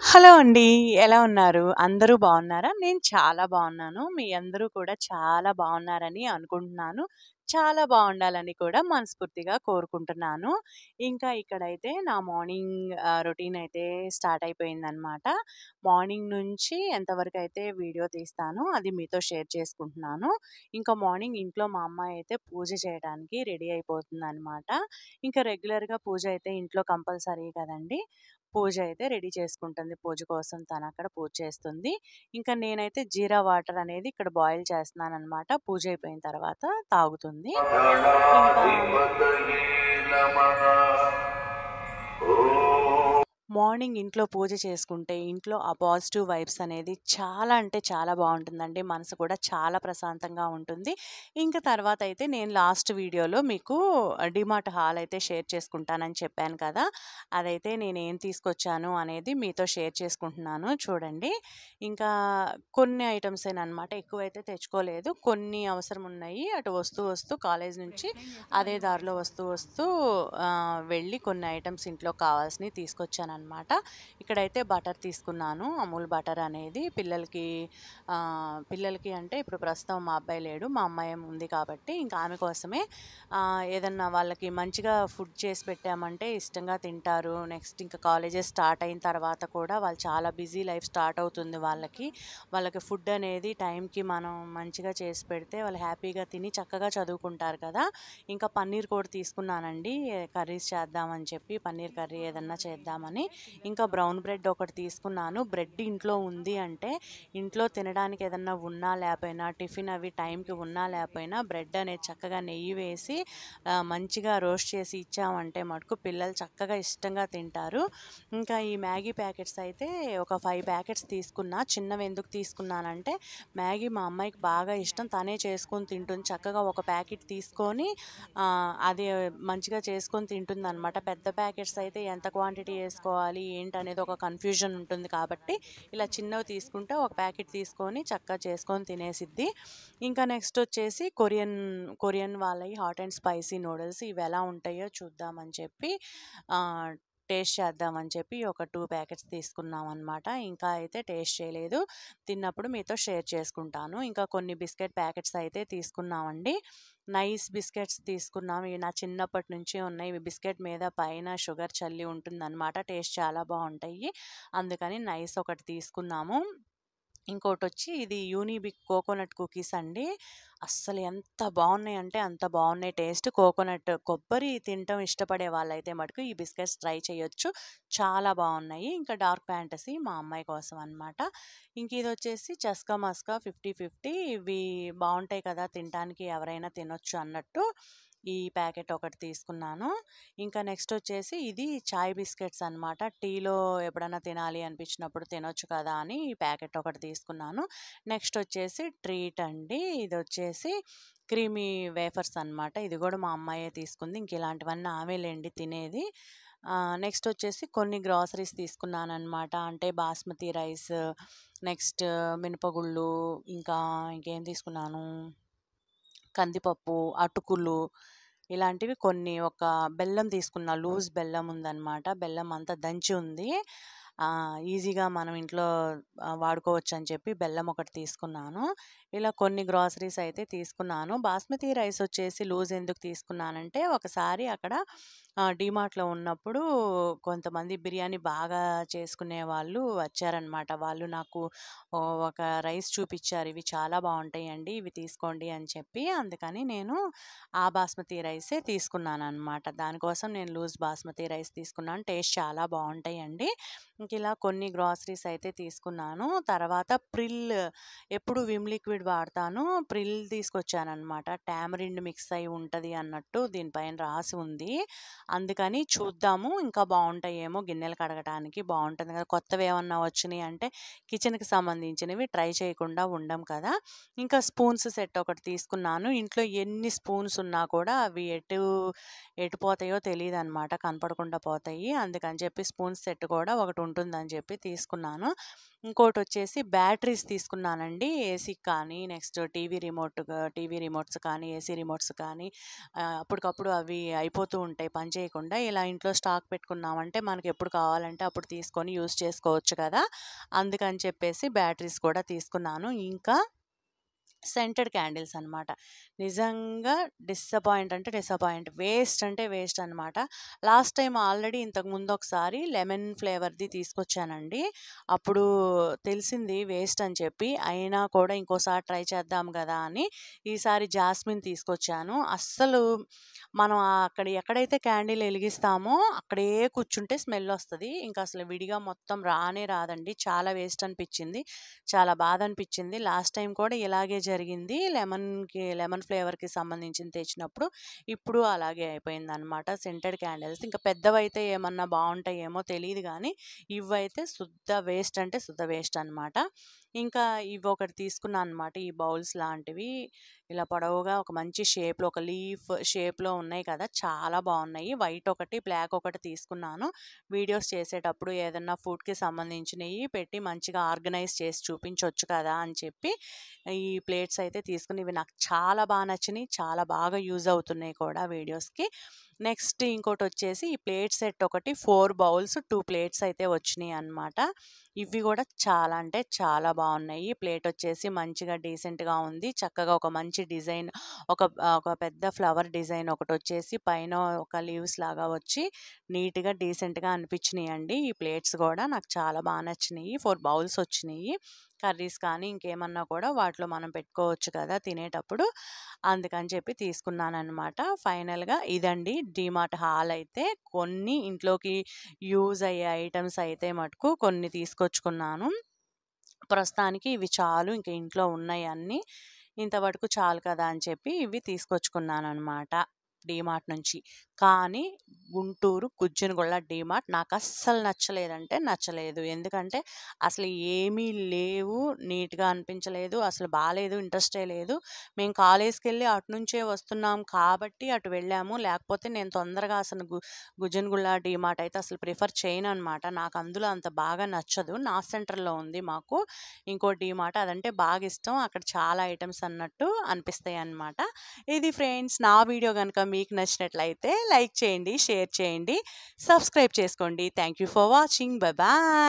Hello అండి. ఎలా ఉన్నారు? అందరూ బావున్నారా? నేను చాలా బావున్నాను. మీ అందరూ కూడా చాలా బావున్నారని అనుకుంటున్నాను. చాలా బావుండాలని కూడా మనస్ఫూర్తిగా కోరుకుంటున్నాను. ఇంకా ఇక్కడైతే నా మార్నింగ్ రొటీన్ అయితే స్టార్ట్ అయిపోయిందనమాట. మార్నింగ్ నుంచి ఎంతవరకైతే వీడియో తీస్తానో అది మీతో షేర్ చేసుకుంటున్నాను. ఇంకా మార్నింగ్ ఇంట్లో మా అమ్మాయి అయితే పూజ చేయడానికి రెడీ అయిపోతుందనమాట. ఇంకా రెగ్యులర్‌గా పూజ అయితే ఇంట్లో కంపల్సరీ కదండీ! పూజ అయితే రెడీ చేసుకుంటుంది. పూజ కోసం తనక్కడ పూజ చేస్తుంది. ఇంకా నేనైతే జీరా వాటర్ అనేది ఇక్కడ బాయిల్ చేస్తున్నాననమాట. పూజ అయిపోయిన తర్వాత తాగుతుంది. ఇంకా గణాధిపతయే నమః. ఓం మార్నింగ్ ఇంట్లో పూజ చేసుకుంటే ఇంట్లో ఆ పాజిటివ్ వైబ్స్ అనేది చాలా అంటే చాలా బావుంటుందండి. మనసు కూడా చాలా ప్రశాంతంగా ఉంటుంది. ఇంక తర్వాత అయితే నేను లాస్ట్ వీడియోలో మీకు డీమార్ట్ హాల్ అయితే షేర్ చేసుకుంటానని చెప్పాను కదా! అదైతే నేనేం తీసుకొచ్చాను అనేది మీతో షేర్ చేసుకుంటున్నాను చూడండి. ఇంకా కొన్ని ఐటెమ్సేననమాట. ఎక్కువైతే తెచ్చుకోలేదు. కొన్ని అవసరం ఉన్నాయి. అటు వస్తూ వస్తూ కాలేజీ నుంచి అదే దారిలో వస్తూ వెళ్ళి కొన్ని ఐటెమ్స్ ఇంట్లోకి కావాల్సినవి తీసుకొచ్చాననమాట. ఇక్కడైతే బటర్ తీసుకున్నాను. అమూల్ బటర్ అనేది పిల్లలకి అంటే ఇప్పుడు ప్రస్తుతం మా అబ్బాయి లేడు. మా అమ్మాయి ఉంది కాబట్టి ఇంకా ఆమె కోసమే ఏదన్నా వాళ్ళకి మంచిగా ఫుడ్ చేసి పెట్టామంటే ఇష్టంగా తింటారు. నెక్స్ట్ ఇంకా కాలేజెస్ స్టార్ట్ అయిన తర్వాత కూడా వాళ్ళు చాలా బిజీ లైఫ్ స్టార్ట్ అవుతుంది వాళ్ళకి. వాళ్ళకి ఫుడ్ అనేది టైంకి మనం మంచిగా చేసి పెడితే వాళ్ళు హ్యాపీగా తిని చక్కగా చదువుకుంటారు కదా! ఇంకా పన్నీర్ కూడా తీసుకున్నానండి. కర్రీస్ చేద్దామని చెప్పి పన్నీర్ కర్రీ ఏదన్నా చేద్దామని. ఇంకా బ్రౌన్ బ్రెడ్ ఒకటి తీసుకున్నాను. బ్రెడ్ ఇంట్లో ఉంది అంటే ఇంట్లో తినడానికి ఏదన్నా ఉన్నా లేకపోయినా టిఫిన్ అవి టైంకి ఉన్నా లేకపోయినా బ్రెడ్ అనేది చక్కగా నెయ్యి వేసి మంచిగా రోస్ట్ చేసి ఇచ్చామంటే మటుకు పిల్లలు చక్కగా ఇష్టంగా తింటారు. ఇంకా ఈ మ్యాగీ ప్యాకెట్స్ అయితే ఒక 5 ప్యాకెట్స్ తీసుకున్నా. చిన్నవి ఎందుకు తీసుకున్నానంటే మ్యాగీ మా అమ్మాయికి బాగా ఇష్టం. తనే చేసుకొని తింటుంది. చక్కగా ఒక ప్యాకెట్ తీసుకొని అది మంచిగా చేసుకొని తింటుందనమాట. పెద్ద ప్యాకెట్స్ అయితే ఎంత క్వాంటిటీ ఏసుకోవాలి ఏంటనేది ఒక కన్‌ఫ్యూజన్ ఉంటుంది కాబట్టి ఇలా చిన్నవి తీసుకుంటే ఒక ప్యాకెట్ తీసుకొని చక్కగా చేసుకొని తినేసిద్ది. ఇంకా నెక్స్ట్ వచ్చేసి కొరియన్ వాళ్ళయి హాట్ అండ్ స్పైసీ నూడిల్స్ ఇవి ఎలా ఉంటాయో చూద్దామని చెప్పి టేస్ట్ చేద్దామని చెప్పి ఒక 2 ప్యాకెట్స్ తీసుకున్నామనమాట. ఇంకా అయితే టేస్ట్ చేయలేదు. తిన్నప్పుడు మీతో షేర్ చేసుకుంటాను. ఇంకా కొన్ని బిస్కెట్ ప్యాకెట్స్ అయితే తీసుకున్నామండి. నైస్ బిస్కెట్స్ తీసుకున్నాం. ఇవి నా చిన్నప్పటి నుంచి ఉన్నాయి. ఇవి బిస్కెట్ మీద పైన షుగర్ చల్లి ఉంటుందనమాట. టేస్ట్ చాలా బావుంటాయి. అందుకని నైస్ ఒకటి తీసుకున్నాము. ఇంకోటొచ్చి ఇది యూనిబిక్ కోకోనట్ కుకీస్ అండి. అస్సలు ఎంత బావున్నాయంటే అంత బావున్నాయి టేస్ట్. కొబ్బరి తినటం ఇష్టపడే వాళ్ళైతే మటుకు ఈ బిస్కెట్స్ ట్రై చేయొచ్చు. చాలా బావున్నాయి. ఇంకా డార్క్ ఫ్యాంటసీ మా అమ్మాయి కోసం అనమాట. ఇంక ఇదొచ్చేసి చస్కా మస్కా 50, 50 ఇవి బావుంటాయి కదా! తినటానికి ఎవరైనా తినొచ్చు అన్నట్టు ఈ ప్యాకెట్ ఒకటి తీసుకున్నాను. ఇంకా నెక్స్ట్ వచ్చేసి ఇది చాయ్ బిస్కెట్స్ అనమాట. టీలో ఎప్పుడన్నా తినాలి అనిపించినప్పుడు తినొచ్చు కదా అని ఈ ప్యాకెట్ ఒకటి తీసుకున్నాను. నెక్స్ట్ వచ్చేసి ట్రీట్ అండి. ఇదొచ్చేసి క్రీమీ వేఫర్స్ అనమాట. ఇది కూడా మా అమ్మాయే తీసుకుంది. ఇంక ఇలాంటివన్నీ ఆమెలేండి తినేది. నెక్స్ట్ వచ్చేసి కొన్ని గ్రాసరీస్ తీసుకున్నాననమాట. అంటే బాస్మతి రైస్, నెక్స్ట్ మినపగుళ్ళు, ఇంకేం తీసుకున్నాను, కందిపప్పు, అటుకులు ఇలాంటివి కొన్ని ఒక బెల్లం తీసుకున్నా. లూజ్ బెల్లం ఉందనమాట. బెల్లం అంతా దంచి ఉంది. ఈజీగా మనం ఇంట్లో వాడుకోవచ్చని చెప్పి బెల్లం ఒకటి తీసుకున్నాను. ఇలా కొన్ని గ్రాసరీస్ అయితే తీసుకున్నాను. బాస్మతి రైస్ వచ్చేసి లూజ్ ఎందుకు తీసుకున్నానంటే ఒకసారి అక్కడ డీమార్ట్‌లో ఉన్నప్పుడు కొంతమంది బిర్యానీ బాగా చేసుకునే వాళ్ళు వచ్చారనమాట. వాళ్ళు నాకు ఒక రైస్ చూపిచ్చారు. ఇవి చాలా బావుంటాయండి. ఇవి తీసుకోండి అని చెప్పి. అందుకని నేను ఆ బాస్మతి రైసే తీసుకున్నాననమాట. దానికోసం నేను లూజ్ బాస్మతి రైస్ తీసుకున్నాను. టేస్ట్ చాలా బావుంటాయండి. ఇంకిలా కొన్ని గ్రాసరీస్ అయితే తీసుకున్నాను. తర్వాత ఎప్పుడు విమ్ లిక్విడ్ వాడతాను. ప్రిల్ తీసుకొచ్చాననమాట. టామరిండ్ మిక్స్ అయ్యి ఉంటది అన్నట్టు దీనిపైన రాసి ఉంది. అందుకని చూద్దాము ఇంకా బావుంటాయేమో గిన్నెలు కడగటానికి బావుంటుంది కదా! కొత్తవేమన్నా వచ్చినియి అంటే కిచెన్‌కి సంబంధించినవి ట్రై చేయకుండా ఉండం కదా! ఇంకా స్పూన్స్ సెట్ ఒకటి తీసుకున్నాను. ఇంట్లో ఎన్ని స్పూన్స్ ఉన్నా కూడా అవి ఎటు పోతాయో తెలీదనమాట. కనపడకుండా పోతాయి. అందుకని చెప్పి స్పూన్స్ సెట్ కూడా ఒకటి ఉంటుందని చెప్పి తీసుకున్నాను. ఇంకోటొచ్చేసి బ్యాటరీస్ తీసుకున్నానండి. ఏసీకి కానీ, కానీ, నెక్స్ట్ టీవీ రిమోట్స్ కానీ, ఏసీ రిమోట్స్ కానీ అప్పటికప్పుడు అవి అయిపోతూ ఉంటాయి పని చేయకుండా. ఇలా ఇంట్లో స్టాక్ పెట్టుకున్నామంటే మనకి ఎప్పుడు కావాలంటే అప్పుడు తీసుకొని యూజ్ చేసుకోవచ్చు కదా! అందుకని చెప్పేసి బ్యాటరీస్ కూడా తీసుకున్నాను. ఇంకా సెంటెడ్ క్యాండిల్స్ అనమాట. నిజంగా వేస్ట్ అంటే వేస్ట్ అనమాట. లాస్ట్ టైమ్ ఆల్రెడీ ఇంతకుముందు ఒకసారి లెమన్ ఫ్లేవర్‌ది తీసుకొచ్చానండి. అప్పుడు తెలిసింది వేస్ట్ అని చెప్పి, అయినా కూడా ఇంకోసారి ట్రై చేద్దాం గదా అని ఈసారి జాస్మిన్ తీసుకొచ్చాను. అస్సలు మనం అక్కడ ఎక్కడైతే క్యాండిల్ ఎలిగిస్తామో అక్కడే కూర్చుంటే స్మెల్ వస్తది. ఇంక అసలు విడిగా మొత్తం రానే రాదండి. చాలా వేస్ట్ అనిపిచ్చింది. చాలా బాధ అనిపిచ్చింది. లాస్ట్ టైమ్ కూడా ఇలాగే జరిగింది. లెమన్ ఫ్లేవర్‌కి సంబంధించింది తెచ్చినప్పుడు. ఇప్పుడు అలాగే అయిపోయిందనమాట. సెంటెడ్ క్యాండిల్స్ ఇంకా పెద్దవైతే ఏమన్నా బావుంటాయేమో తెలీదు గానీ, ఇవైతే శుద్ధ వేస్ట్ అనమాట. ఇంకా ఇవొకటి తీసుకున్నా అనమాట. ఈ బౌల్స్ లాంటివి. ఇలా పొడవుగా ఒక మంచి షేప్‌లో ఒక లీఫ్ షేప్‌లో ఉన్నాయి కదా! చాలా బావున్నాయి. వైట్ ఒకటి, బ్లాక్ ఒకటి తీసుకున్నాను. వీడియోస్ చేసేటప్పుడు ఏదన్నా ఫుడ్‌కి సంబంధించినయి పెట్టి మంచిగా ఆర్గనైజ్ చేసి చూపించొచ్చు కదా అని చెప్పి ఈ ప్లేట్స్ అయితే తీసుకుని ఇవి నాకు చాలా నచ్చినియి. చాలా బాగా యూజ్ అవుతున్నాయి కూడా వీడియోస్‌కి. నెక్స్ట్ ఇంకోటొచ్చేసి ఈ ప్లేట్ సెట్ ఒకటి 4 బౌల్స్, 2 ప్లేట్స్ అయితే వచ్చినియనమాట. ఇవి కూడా చాలా అంటే చాలా బావున్నాయి. ప్లేట్ వచ్చేసి మంచిగా డీసెంట్‌గా ఉంది. చక్కగా ఒక మంచి డిజైన్ ఒక ఒక పెద్ద ఫ్లవర్ డిజైన్ ఒకటొచ్చేసి పైన ఒక లీవ్స్ లాగా వచ్చి నీట్‌గా డీసెంట్‌గా అనిపించినియండి. ఈ ప్లేట్స్ కూడా నాకు చాలా నచ్చినియి. 4 బౌల్స్ వచ్చినియి. కర్రీస్ కానీ ఇంకేమన్నా కూడా వాటిలో మనం పెట్టుకోవచ్చు కదా తినేటప్పుడు. అందుకని చెప్పి తీసుకున్నాననమాట. ఫైనల్‌గా ఇదండి డీమార్ట్ హాల్ అయితే. కొన్ని ఇంట్లోకి యూజ్ అయ్యే ఐటెమ్స్ అయితే మటుకు కొన్ని తీసుకొచ్చుకున్నాను. ప్రస్తుతానికి ఇవి చాలు. ఇంక ఇంట్లో ఉన్నాయి అన్నీ. ఇంతవరకు చాలు కదా అని చెప్పి ఇవి తీసుకొచ్చుకున్నాననమాట డీమార్ట్ నుంచి. కానీ గుంటూరు గుజ్జనగొళ్ళ డీమార్ట్ నాకస్సలు నచ్చలేదంటే నచ్చలేదు. ఎందుకంటే అసలు ఏమీ లేవు. నీట్‌గా అనిపించలేదు. అసలు బాలేదు. ఇంట్రెస్టే లేదు. మేము కాలేజ్‌కెళ్ళి అటునుంచే వస్తున్నాం కాబట్టి అటు వెళ్ళాము. లేకపోతే నేను తొందరగా అసలు గుజ్జనగుళ్ళ డీమార్ట్ అయితే అసలు ప్రిఫర్ చేయననమాట. నాకు అందులో అంత బాగా నచ్చదు. నార్త్ సెంట్రల్‌లో ఉంది మాకు. ఇంకో డీమార్ట్ అదంటే బాగా ఇష్టం. అక్కడ చాలా ఐటెమ్స్ అన్నట్టు అనిపిస్తాయన్నమాట. ఇది ఫ్రెండ్స్ నా వీడియో గనుక మీకు నచ్చినట్లయితే లైక్ చేయండి, షేర్ చేయండి, సబ్స్క్రైబ్ చేసుకోండి. Thank you for watching. Bye bye.